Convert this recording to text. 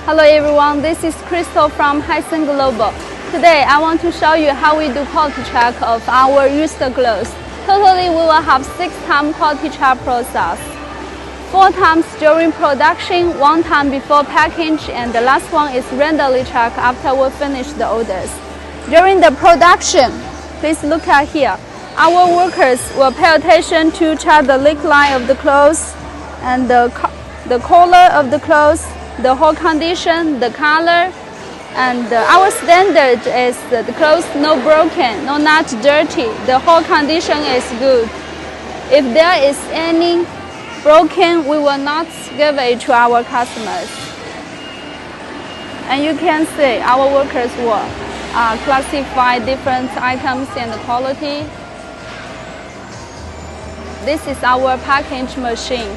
Hello everyone, this is Crystal from Hyson Global. Today I want to show you how we do quality check of our used clothes. Totally we will have 6 times quality check process. 4 times during production, 1 time before package, and the last one is randomly check after we finish the orders. During the production, please look at here. Our workers will pay attention to check the leak line of the clothes and the color of the clothes, the whole condition, the color, and our standard is the clothes no broken, no not dirty, the whole condition is good. If there is any broken, we will not give it to our customers. And you can see our workers will classify different items and quality. This is our package machine.